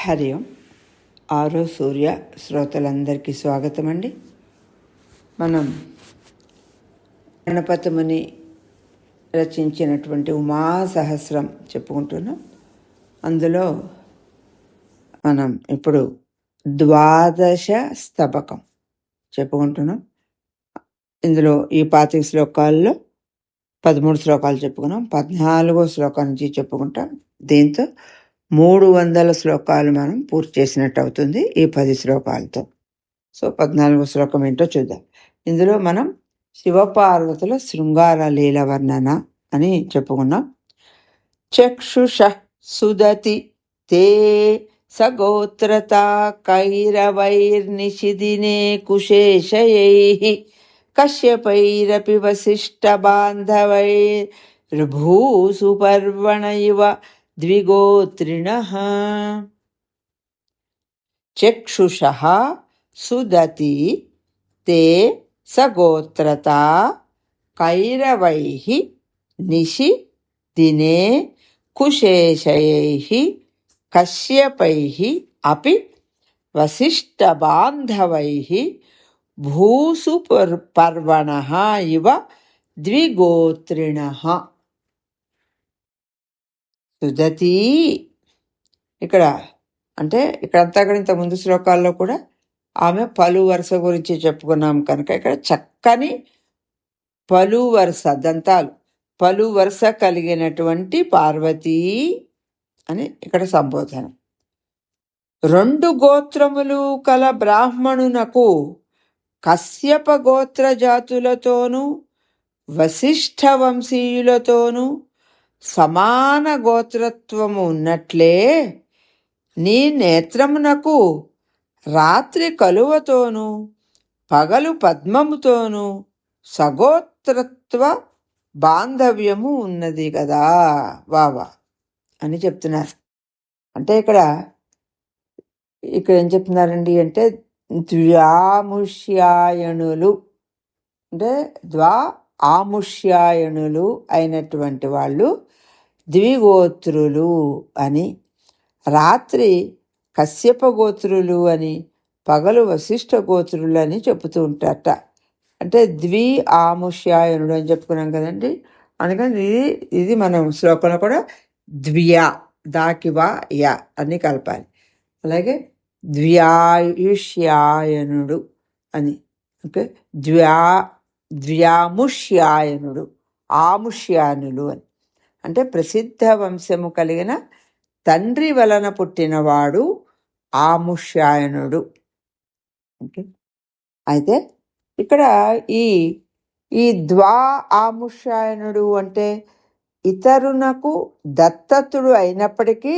హరి ఓం. ఆరో సూర్య శ్రోతలందరికీ స్వాగతం అండి. మనం గణపతి ముని రచించినటువంటి ఉమాసహస్రం చెప్పుకుంటున్నాం. అందులో మనం ఇప్పుడు ద్వాదశ స్తబకం చెప్పుకుంటున్నాం. ఇందులో ఈ 25 శ్లోకాల్లో 13 శ్లోకాలు చెప్పుకున్నాం. 14వ శ్లోకం నుంచి చెప్పుకుంటాం. దీంతో 300 శ్లోకాలు మనం పూర్తి చేసినట్టు అవుతుంది ఈ 10 శ్లోకాలతో. సో 14వ శ్లోకం ఏంటో చూద్దాం. ఇందులో మనం శివపార్వతుల శృంగార లీల వర్ణన అని చెప్పుకున్నాం. చక్షుష సుదతి తే సగోత్రత కైరవైర్నిషిదినే కుశేషయైః కశ్యపైరపి వసిష్ఠ బాంధవైర్భూసు పర్వణ ఇవ ద్విగోత్రిణః. చక్షుషః సుదతి తే సగోత్రత కైరవైః నిశి దినే కుశేషయైః కశ్యపైః అపి వసిష్ఠ బాంధవైః భూసు పర్వణః ఇవ ద్విగోత్రిణః. సుదతి ఇక్కడ అంటే ఇక్కడంతా కూడా ఇంత ముందు శ్లోకాల్లో కూడా ఆమె పలు వరుస గురించి చెప్పుకున్నాం కనుక ఇక్కడ చక్కని పలు వరుస దంతాలు పలు వరుస కలిగినటువంటి పార్వతీ అని ఇక్కడ సంబోధన. 2 గోత్రములు కల బ్రాహ్మణునకు కశ్యప గోత్ర జాతులతోనూ వశిష్ఠ వంశీయులతోనూ సమాన గోత్రత్వము ఉన్నట్లే నీ నేత్రమునకు రాత్రి కలువతోనూ పగలు పద్మముతోనూ సగోత్రత్వ బాంధవ్యము ఉన్నది కదా వావా అని చెప్తున్నారు. అంటే ఇక్కడ ఏం చెప్తున్నారండి అంటే ద్వ్యాముష్యాయణులు అంటే ఆముష్యాయణులు అయినటువంటి వాళ్ళు ద్విగోత్రులు అని, రాత్రి కశ్యప గోత్రులు అని, పగలు వశిష్ఠ గోత్రులు అని చెబుతూ ఉంటారట. అంటే ఆముష్యాయనుడు అని చెప్పుకున్నాం కదండి. అందుకని ఇది మనం శ్లోకంలో కూడా ద్వ్యా దాకివా యా అని కలపాలి. అలాగే ద్వ్యాయుష్యాయనుడు అని, ఓకే, ద్వ్యాముష్యాయనుడు ఆముష్యానులు అని. అంటే ప్రసిద్ధ వంశము కలిగిన తండ్రి వలన పుట్టినవాడు ఆముష్యాయనుడు. ఓకే, అయితే ఇక్కడ ఈ ఆముష్యాయనుడు అంటే ఇతరునకు దత్తతుడు అయినప్పటికీ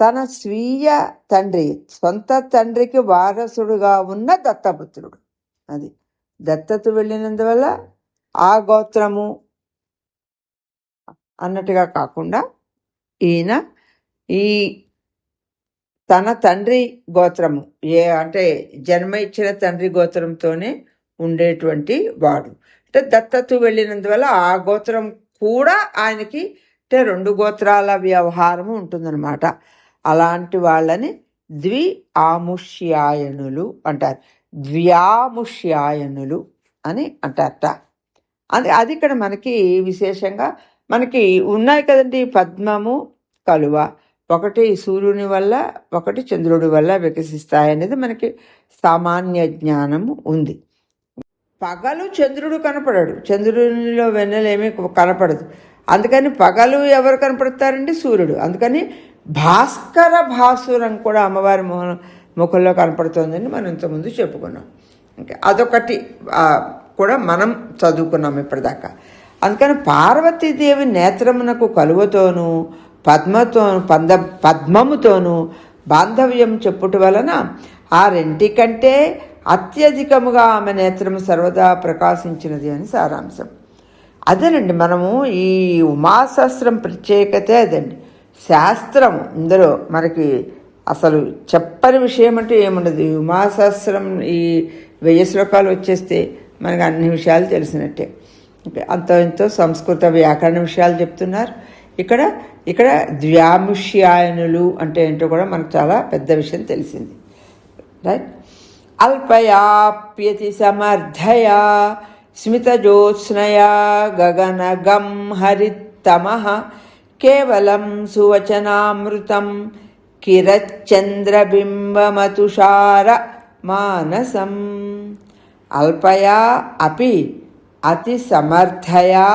తన స్వీయ తండ్రి సొంత తండ్రికి వారసుడుగా ఉన్న దత్తపుత్రుడు. అది దత్తత వెళ్ళినందువల్ల ఆ గోత్రము అన్నట్టుగా కాకుండా ఈయన ఈ తన తండ్రి గోత్రము అంటే జన్మ ఇచ్చిన తండ్రి గోత్రంతోనే ఉండేటువంటి వాడు. అంటే దత్తత వెళ్ళినందువల్ల ఆ గోత్రం కూడా ఆయనకి అంటే 2 గోత్రాల వ్యవహారము ఉంటుందన్నమాట. అలాంటి వాళ్ళని ఆముష్యాయనులు అంటారు, ద్వ్యాముష్యాయనులు అని అంటారట. అది ఇక్కడ మనకి విశేషంగా మనకి ఉన్నాయి కదండి. పద్మము కలువ ఒకటి సూర్యుని వల్ల ఒకటి చంద్రుడి వల్ల వికసిస్తాయనేది మనకి సామాన్య జ్ఞానము ఉంది. పగలు చంద్రుడు కనపడడు, చంద్రునిలో వెన్నెలేమీ కనపడదు. అందుకని పగలు ఎవరు కనపడతారండి? సూర్యుడు. అందుకని భాస్కర భాసురం కూడా అమ్మవారి ముఖంలో కనపడుతోందని మనం ఇంతకుముందు చెప్పుకున్నాం. అదొకటి కూడా మనం చదువుకున్నాం ఇప్పటిదాకా. అందుకని పార్వతీదేవి నేత్రమునకు కలువతోనూ పద్మముతోనూ బాంధవ్యం చెప్పుట వలన ఆ రెంటికంటే అత్యధికముగా ఆమె నేత్రము సర్వదా ప్రకాశించినది అని సారాంశం. అదేనండి, మనము ఈ ఉమాసహస్రం ప్రత్యేకతే అదండి. శాస్త్రము ఇందులో మనకి అసలు చెప్పని విషయం అంటే ఏముండదు. ఈ ఉమాసహస్రం ఈ 1000 శ్లోకాలు వచ్చేస్తే మనకు అన్ని విషయాలు తెలిసినట్టే. అంతో ఎంతో సంస్కృత వ్యాకరణ విషయాలు చెప్తున్నారు. ఇక్కడ ఇక్కడ ద్వ్యాముష్యాయనులు అంటే ఏంటో కూడా మనకు చాలా పెద్ద విషయం తెలిసింది. రైట్. అల్పయాప్యతి సమర్థయా స్మితజ్యోత్స్నయా గగనగం హరిత్తమః కేవలం సువచనామృతం కిరచ్చంద్రబింబమతుషార మానసం. అల్పయా అపి అతి సమర్థయా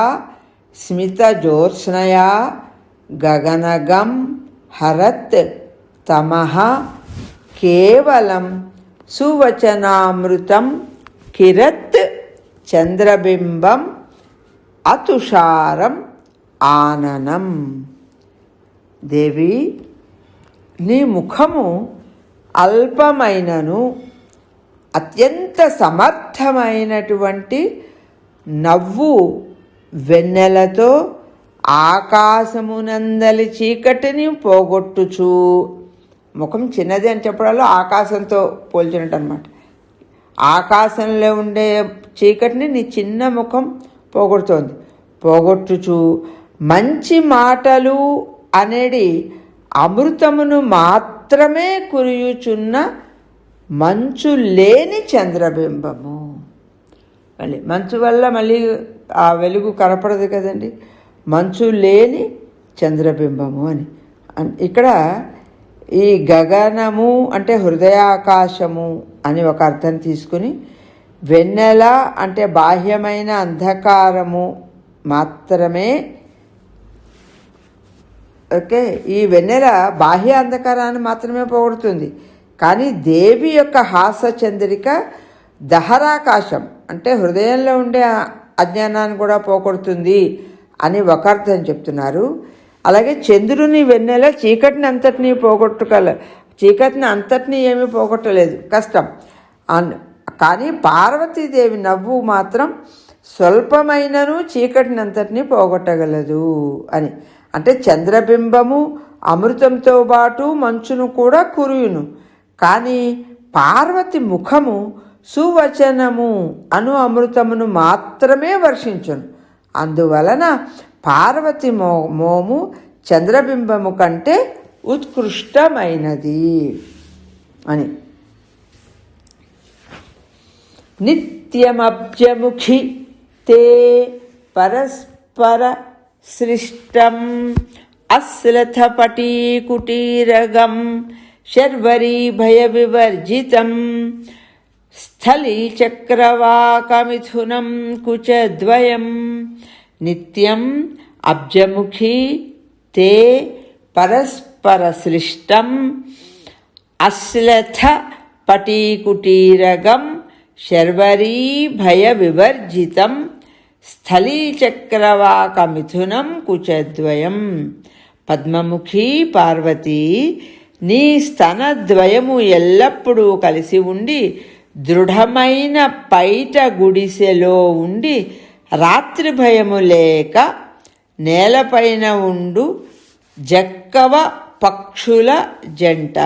స్మితజ్యోత్స్నయా గగనగం హరత్ తమః కేవలం సువచనామృతం కిరత్ చంద్రబింబం అతుషారం ఆననం. దేవి, నీ ముఖము అల్పమైనను అత్యంత సమర్థమైనటువంటి నవ్వు వెన్నెలతో ఆకాశమునందలి చీకటిని పోగొట్టుచు. ముఖం చిన్నది అని చెప్పడంలో ఆకాశంతో పోల్చినట్టు అనమాట. ఆకాశంలో ఉండే చీకటిని నీ చిన్న ముఖం పోగొడుతోంది. పోగొట్టుచు మంచి మాటలు అనేది అమృతమును మాత్రమే కురియుచున్న మంచు లేని చంద్రబింబము. మళ్ళీ మంచు వల్ల మళ్ళీ ఆ వెలుగు కనపడదు కదండి. మంచు లేని చంద్రబింబము అని ఇక్కడ ఈ గగనము అంటే హృదయాకాశము అని ఒక అర్థం తీసుకుని, వెన్నెల అంటే బాహ్యమైన అంధకారము మాత్రమే. ఓకే, ఈ వెన్నెల బాహ్య అంధకారాన్ని మాత్రమే పోగొడుతుంది. కానీ దేవి యొక్క హాసచంద్రిక దహరాకాశం అంటే హృదయంలో ఉండే అజ్ఞానాన్ని కూడా పోగొడుతుంది అని ఒక అర్థం చెప్తున్నారు. అలాగే చంద్రుని వెన్నెల చీకటిని అంతటినీ చీకటిని అంతటినీ ఏమీ పోగొట్టలేదు, కష్టం. కానీ పార్వతీదేవి నవ్వు మాత్రం స్వల్పమైనను చీకటిని అంతటినీ పోగొట్టగలదు అని. అంటే చంద్రబింబము అమృతంతో పాటు మంచును కూడా కురియును. కానీ పార్వతి ముఖము సువచనము అను అమృతమును మాత్రమే వర్షించును. అందువలన పార్వతి మోము చంద్రబింబము కంటే ఉత్కృష్టమైనది అని. నిత్యమబ్జముఖి తే పరస్పర సృష్టం అశ్లథపటీకుటీరగం శర్వరీ భయ వివర్జితం స్థలీచక్రవాకమిథునం కుచద్వయం. నిత్యం అబ్జముఖి తే పరస్పర సృష్టం అశ్లథ పటీకుటీరగం శర్వరీ భయ వివర్జితం స్థలీచక్రవాకమిథునం కుచద్వయం. పద్మముఖి పార్వతి, నీ స్తనద్వయము ఎల్లప్పుడూ కలిసి ఉండి దృఢమైన పైట గుడిసెలో ఉండి రాత్రి భయము లేక నేలపైన ఉండు జక్కవ పక్షుల జంట.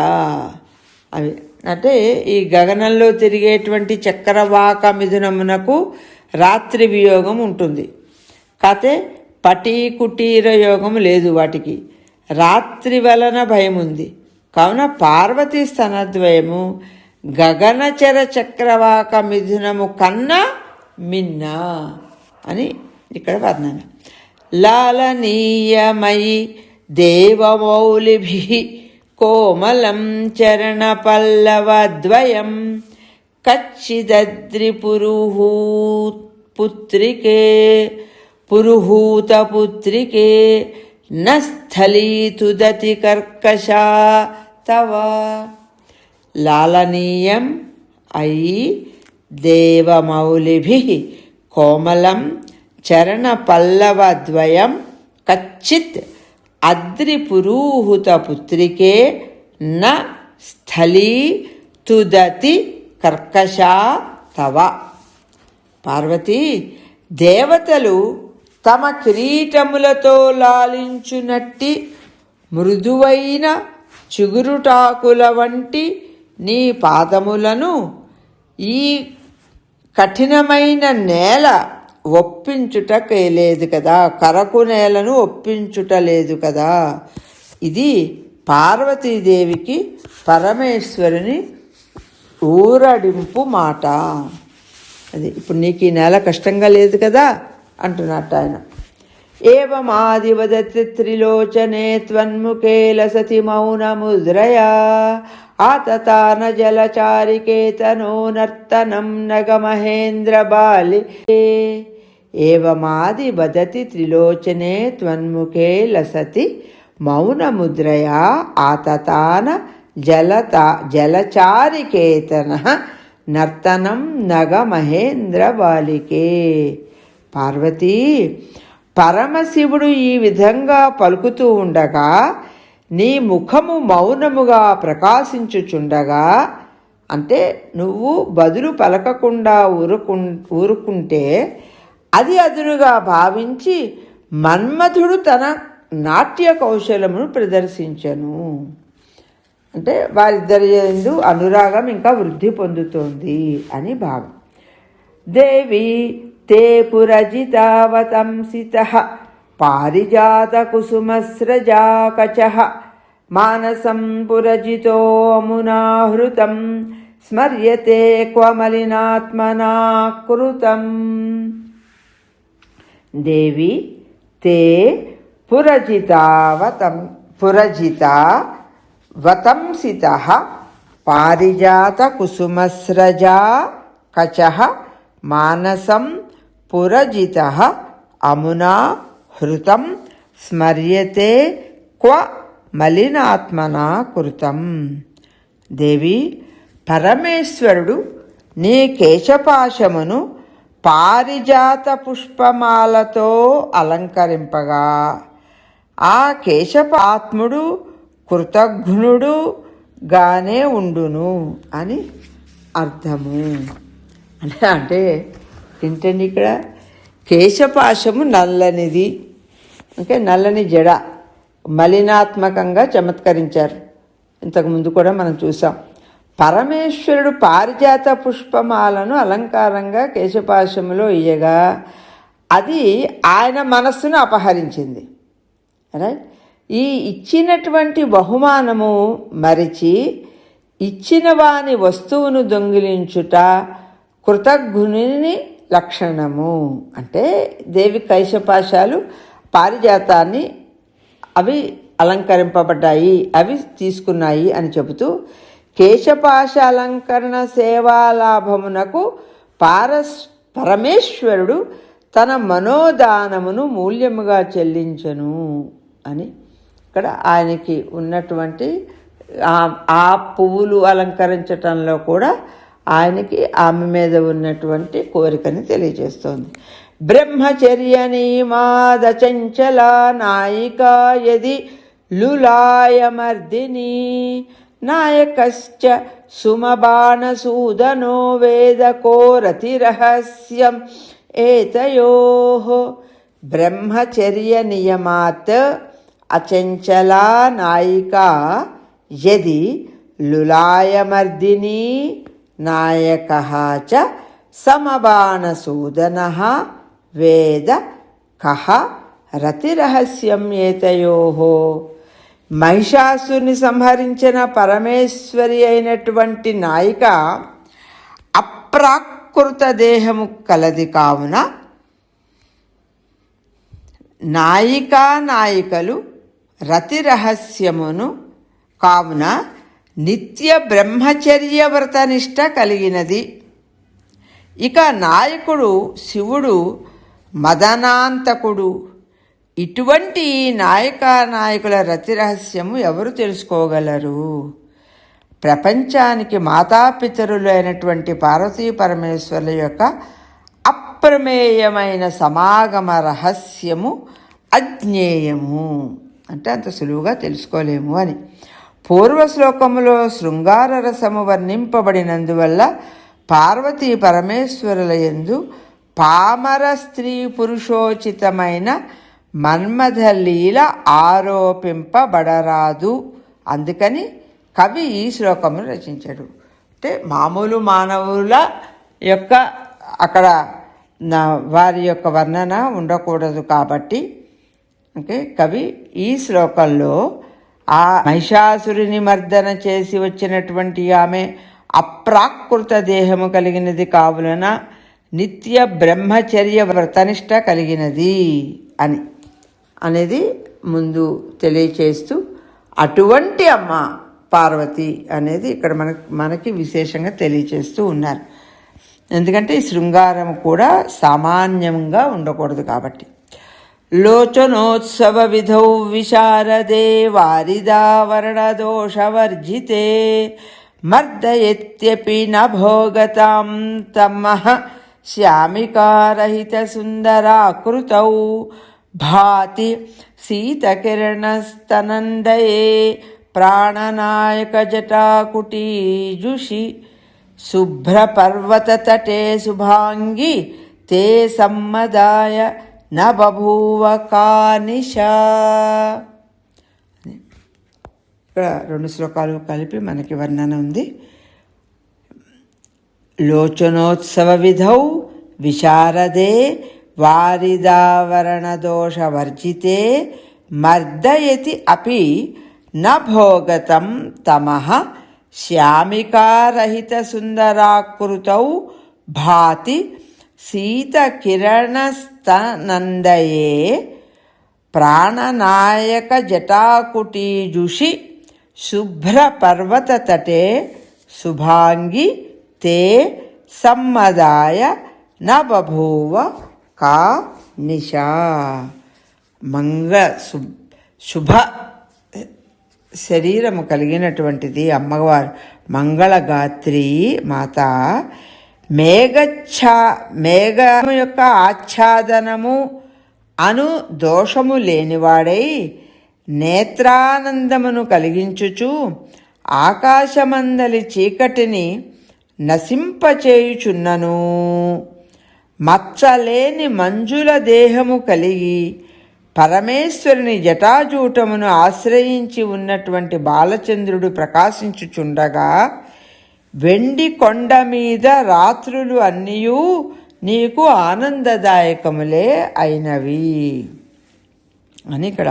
అవి అంటే ఈ గగనంలో తిరిగేటువంటి చక్రవాక మిథునమునకు రాత్రి వియోగం ఉంటుంది. కాతే పటీకుటీర యోగం లేదు, వాటికి రాత్రి వలన భయం ఉంది. కావున పార్వతీ స్తనద్వయము గగనచర చక్రవాక మిథునము కన్నా మిన్న అని ఇక్కడ వర్ణన. లాలనీయమయి దేవమౌలిభిః కోమలం చరణ పల్లవద్వయం పుత్రికే న స్థలీతుదతి కర్కశా తవ. లాలనీయం అయి దేవమౌలిభిః కోమలం చరణ పల్లవద్వయం కచ్చిత్ అద్రిపురూహుత పుత్రికే న స్థలీ తుదతి కర్కశా తవ. పార్వతి, దేవతలు తమ కిరీటములతో లాలించునట్టి మృదువైన చిగురుటాకుల వంటి నీ పాదములను ఈ కఠినమైన నేల ఒప్పించుట లేదు కదా, కరకు నేలను ఒప్పించుట లేదు కదా. ఇది పార్వతీదేవికి పరమేశ్వరుని ఊరడింపు మాట. అది ఇప్పుడు నీకు ఈ నెల కష్టంగా లేదు కదా అంటున్నట్టు ఆయన. ఏవమాది వదతి త్రిలోచనే త్వన్ముఖే లసతి మౌనముద్రయా ఆతతాన జలచారికేతనో నర్తనం నగమహేంద్ర బాలి. ఏవమాది వదతి త్రిలోచనే త్వన్ముఖే లసతి మౌనముద్రయా ఆతతాన జలచారికేతన నర్తనం నగమహేంద్ర బాలికే. పార్వతీ, పరమశివుడు ఈ విధంగా పలుకుతూ ఉండగా నీ ముఖము మౌనముగా ప్రకాశించుచుండగా, అంటే నువ్వు బదులు పలకకుండా ఊరుకుంటే అది అదునుగా భావించి మన్మథుడు తన నాట్య కౌశలమును ప్రదర్శించను. అంటే వారిద్దరి యందు అనురాగం ఇంకా వృద్ధి పొందుతోంది అని భావం. దేవి తే పురజితావతంసితః పారిజాత కుసుమస్రజాకచః మానసం పురజితో అమునాహృతం స్మర్యతే క్వమలినాత్మనా కృతం. దేవి తే పురజితావతంసితః పారిజాత కుసుమస్రజా కచః మానసం పురజితః అమునా హృతం స్మర్యతే క్వ మలినాత్మనా కృతం. దేవి, పరమేశ్వరుడు నీ కేశపాశమును పారిజాత పుష్పమాలతో అలంకరింపగా ఆ కేశపాత్ముడు కృతఘ్నుడుగానే ఉండును అని అర్థము. అంటే ఏంటండి ఇక్కడ కేశపాశము నల్లనిది, అంటే నల్లని జడ మలినాత్మకంగా చమత్కరించారు. ఇంతకుముందు కూడా మనం చూసాం. పరమేశ్వరుడు పారిజాత పుష్పమాలను అలంకారంగా కేశపాశములో ఇయ్యగా అది ఆయన మనస్సును అపహరించింది. రైట్. ఈ ఇచ్చినటువంటి బహుమానము మరిచి ఇచ్చిన వాని వస్తువును దొంగిలించుట కృతఘ్నుని లక్షణము. అంటే దేవి కేశపాశాలు పారిజాతాన్ని అవి అలంకరింపబడ్డాయి, అవి తీసుకున్నాయి అని చెబుతూ కేశపాశ అలంకరణ సేవాలాభమునకు పరమేశ్వరుడు తన మనోదానమును మూల్యముగా చెల్లించను అని ఇక్కడ ఆయనకి ఉన్నటువంటి ఆ పువ్వులు అలంకరించటంలో కూడా ఆయనకి ఆమె మీద ఉన్నటువంటి కోరికని తెలియజేస్తోంది. బ్రహ్మచర్య నియమాద చంచల నాయికా యది లులాయమర్దిని నాయకశ్చ సుమబాణసూదనో వేదకో రతిరహస్యం ఏతయోః. బ్రహ్మచర్య నియమాత్ అచంచలా నాయికా యది లులాయమర్దిని నాయకః చ సమబాణసూదనః వేద కః రతిరహస్యం ఏతయోః. మహిషాసుని సంహరించిన పరమేశ్వరి అయినటువంటి నాయిక అప్రాకృత దేహము కలది కావున నాయికలు రతిరహస్యమును కావున నిత్య బ్రహ్మచర్య వ్రతనిష్ట కలిగినది. ఇక నాయకుడు శివుడు మదనాంతకుడు. ఇటువంటి నాయకుల రతిరహస్యము ఎవరు తెలుసుకోగలరు? ప్రపంచానికి మాతాపితరులు అయినటువంటి పార్వతీ పరమేశ్వరుల యొక్క అప్రమేయమైన సమాగమ రహస్యము అజ్ఞేయము, అంటే అంత సులువుగా తెలుసుకోలేము అని. పూర్వ శ్లోకములో శృంగార రసము వర్ణింపబడినందువల్ల పార్వతీ పరమేశ్వరుల యందు పామర స్త్రీ పురుషోచితమైన మన్మథలీల ఆరోపింపబడరాదు. అందుకని కవి ఈ శ్లోకమును రచించాడు. అంటే మామూలు మానవుల యొక్క అక్కడ వారి యొక్క వర్ణన ఉండకూడదు కాబట్టి కవి ఈ శ్లోకంలో ఆ మహిషాసురుని మర్దన చేసి వచ్చినటువంటి ఆమె అప్రాకృత దేహము కలిగినది కావులన నిత్య బ్రహ్మచర్య వ్రతనిష్ట కలిగినది అనేది ముందు తెలియచేస్తూ అటువంటి అమ్మ పార్వతి అనేది ఇక్కడ మనకి విశేషంగా తెలియచేస్తూ ఉన్నారు. ఎందుకంటే ఈ శృంగారం కూడా సామాన్యంగా ఉండకూడదు కాబట్టి. లోచనోత్సవ విధౌ విశారదే వారిదావరణదోషవర్జితే మర్దయత్యపి నభోగతాం తమః శ్యామికారహిత సుందరాకృతౌ భాతి శీతకిరణస్తనందయే ప్రాణనాయక జటాకుటీజుషి శుభ్రపర్వతతటే శుభాంగి తే సమ్మదాయ న బభూవ కానిషా. ఇక్కడ 2 శ్లోకాలు కలిపి మనకి వర్ణన ఉంది. లోచనోత్సవ విధౌ విశారదే వారిదావరణదోషవర్జితే మర్దయతి అపి న భోగతం తమః శ్యామికారహిత సుందరాకృతౌ భాతి శీతకిరణస్తనందయే ప్రాణనాయక జటాకుటీజుషి శుభ్రపర్వతతటే శుభాంగి తే సమ్మదాయ న బభూవ కా నిశా. శుభ శరీరము కలిగినటువంటిది అమ్మవారు మంగళగాత్రి మాత. మేఘము యొక్క ఆచ్ఛాదనము అను దోషము లేనివాడై నేత్రానందమును కలిగించుచు ఆకాశమందలి చీకటిని నశింపచేయుచున్నను. మచ్చలేని మంజుల దేహము కలిగి పరమేశ్వరుని జటాజూటమును ఆశ్రయించి ఉన్నటువంటి బాలచంద్రుడు ప్రకాశించుచుండగా వెండి కొండ మీద రాత్రులు అన్నీయూ నీకు ఆనందదాయకములే అయినవి అని ఇక్కడ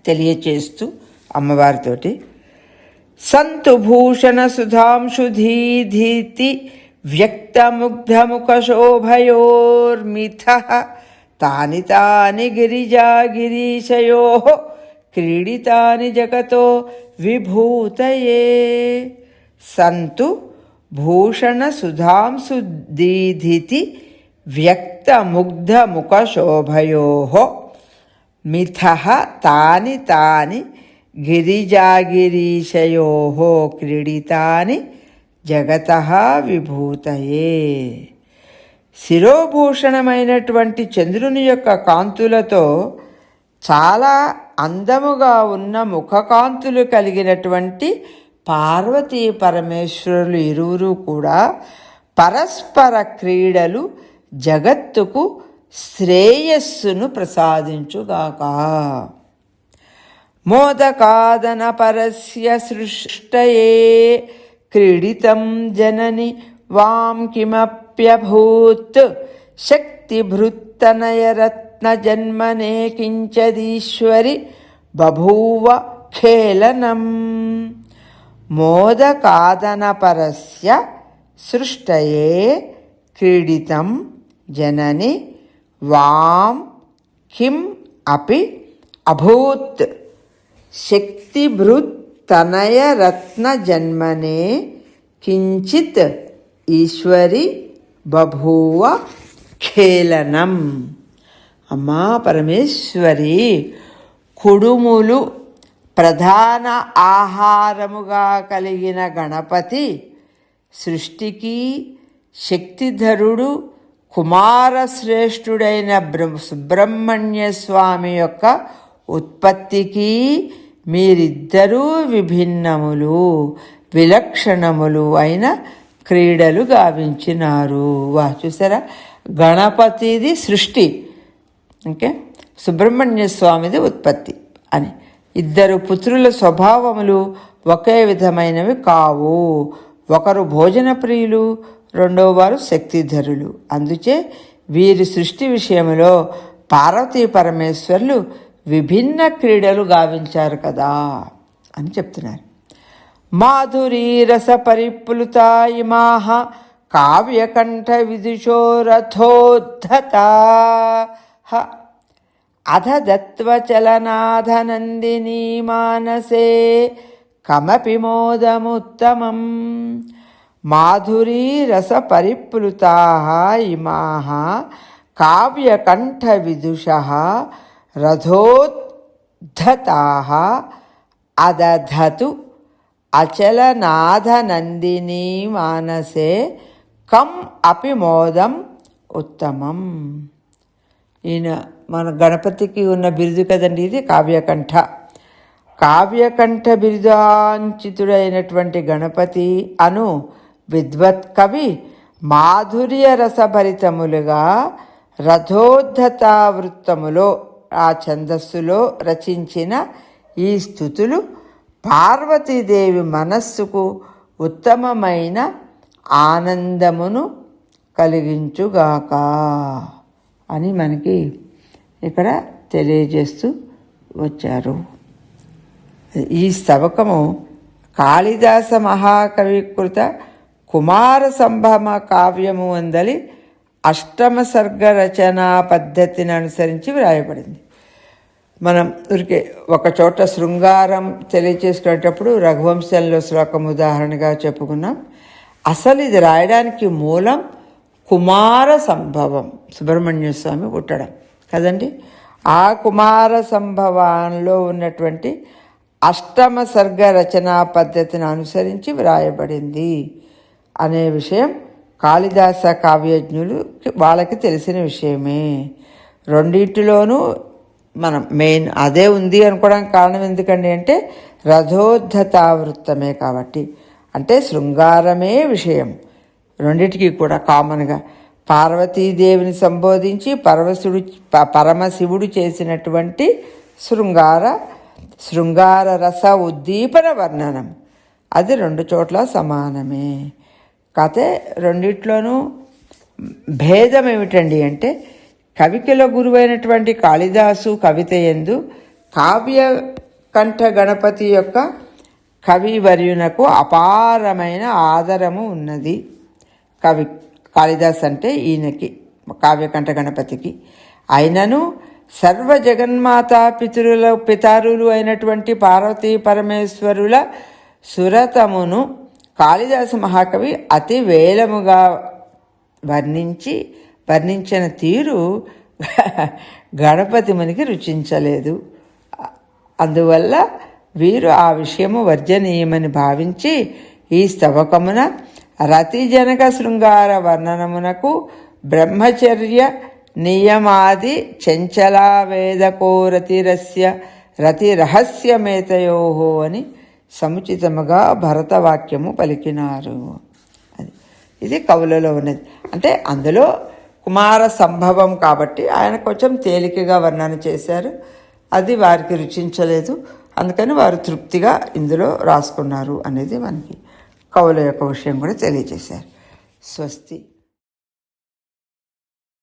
తెలియచేస్తూ అమ్మవారితోటి సంతు భూషణ సుధాంశుధీధీతి వ్యక్తముగ్ధముఖ శోభయోర్మిథ తాని తాని గిరిజాగిరీశయో క్రీడితాని జగతో విభూతయే. సంతు భూషణ సుధాంశుదీధితి వ్యక్తముగ్ధముఖశోభయో మిథః తాని తాని గిరిజాగిరీశయో క్రీడితాని జగతః విభూతయే. శిరోభూషణమైనటువంటి చంద్రుని యొక్క కాంతులతో చాలా అందముగా ఉన్న ముఖకాంతులు కలిగినటువంటి పార్వతీ పరమేశ్వరులు ఇరువురు కూడా పరస్పర క్రీడలు జగత్తుకు శ్రేయస్సును ప్రసాదించుగాక. మోదకాదన పరస్య సృష్టయే క్రీడితం జనని వాం కిమప్యభూత్ శక్తిభృత్తనయరత్న జన్మనే కించదీశ్వరి బభూవ ఖేళనం. మోదకాదనపరస్య సృష్టయే క్రీడితం జనని వాం కిం అపి అభూత్ శక్తిభృత్తనయరత్న జన్మనే కించిత్ ఈశ్వరి బభూవ ఖేళనం. అమ్మా పరమేశ్వరి, కుడుములు ప్రధాన ఆహారముగా కలిగిన గణపతి సృష్టికి, శక్తిధరుడు కుమారశ్రేష్ఠుడైన సుబ్రహ్మణ్య స్వామి యొక్క ఉత్పత్తికి మీరిద్దరూ విభిన్నములు, విలక్షణములు అయిన క్రీడలు గావించినారు. చూసారా, గణపతిది సృష్టి, ఓకే, సుబ్రహ్మణ్య స్వామిది ఉత్పత్తి అని. ఇద్దరు పుత్రుల స్వభావములు ఒకే విధమైనవి కావు. ఒకరు భోజన ప్రియులు, రెండవ వారు శక్తిధరులు. అందుచే వీరి సృష్టి విషయంలో పార్వతీ పరమేశ్వరులు విభిన్న క్రీడలు గావించారు కదా అని చెప్తున్నారు. మాధురీ రస పరిప్లుతా ఇమాః కావ్యకంఠ విదుషో రథోద్ధతాః అధదత్వచలనాథనందినీ మానసే కమపి మోదముత్తమం. మాధురీ రస పరిప్లుతాః ఇమాః కావ్యకంఠ విదుషః రథోద్ధతాః అదధతు అచలనాథనందినీ మానసే కం అపి మోదం ఉత్తమం. ఈయన మన గణపతికి ఉన్న బిరుదు కదండి ఇది, కావ్యకంఠ. కావ్యకంఠ బిరుదాంచితుడైనటువంటి గణపతి అను విద్వత్ కవి మాధుర్య రసభరితములుగా రథోద్ధతావృత్తములో ఆ ఛందస్సులో రచించిన ఈ స్తుతులు పార్వతీదేవి మనస్సుకు ఉత్తమమైన ఆనందమును కలిగించుగాక అని మనకి ఇక్కడ తెలియజేస్తూ వచ్చారు. ఈ స్తవకము కాళిదాస మహాకవికృత కుమార సంభవ కావ్యము అందలి అష్టమ సర్గ రచనా పద్ధతిని అనుసరించి వ్రాయబడింది. మనం ఊరికే ఒక చోట శృంగారం తెలియచేసుకునేటప్పుడు రఘువంశంలో శ్లోకం ఉదాహరణగా చెప్పుకున్నాం. అసలు ఇది రాయడానికి మూలం కుమార సంభవం, సుబ్రహ్మణ్య స్వామి పుట్టడం కదండి. ఆ కుమార సంభవంలో ఉన్నటువంటి అష్టమ సర్గ రచనా పద్ధతిని అనుసరించి వ్రాయబడింది అనే విషయం కాళిదాస కావ్యజ్ఞులు వాళ్ళకి తెలిసిన విషయమే. రెండింటిలోనూ మనం మెయిన్ అదే ఉంది అనుకోవడానికి కారణం ఎందుకండి అంటే రథోద్ధతావృత్తమే కాబట్టి, అంటే శృంగారమే విషయం. రెండిటికి కూడా కామన్గా పార్వతీదేవిని సంబోధించి పరమశివుడు చేసినటువంటి శృంగార రస ఉద్దీపన వర్ణనం అది రెండు చోట్ల సమానమే. కాకపోతే రెండిట్లోనూ భేదం ఏమిటండి అంటే కవికుల గురువైనటువంటి కాళిదాసు కవిత యందు కావ్యకంఠ గణపతి యొక్క కవివర్యునకు అపారమైన ఆదరము ఉన్నది. కాళిదాస్ అంటే ఈయనకి కావ్యకంఠ గణపతికి. అయినను సర్వ జగన్మాత పితారులు అయినటువంటి పార్వతీ పరమేశ్వరుల సురతమును కాళిదాస మహాకవి అతి వేలముగా వర్ణించిన తీరు గణపతి మునికి రుచించలేదు. అందువల్ల వీరు ఆ విషయము వర్జనీయమని భావించి ఈ స్తవకమున రతిజనక శృంగార వర్ణనమునకు బ్రహ్మచర్య నియమాది చంచలావేదకో రతి రహస్యమేతయో అని సముచితముగా భరతవాక్యము పలికినారు. ఇది కవులలో ఉన్నది. అంటే అందులో కుమార సంభవం కాబట్టి ఆయన కొంచెం తేలికగా వర్ణన చేశారు. అది వారికి రుచించలేదు, అందుకని వారు తృప్తిగా ఇందులో రాసుకున్నారు అనేది మనకి కవుల యొక్క విషయం కూడా తెలియజేశారు. స్వస్తి.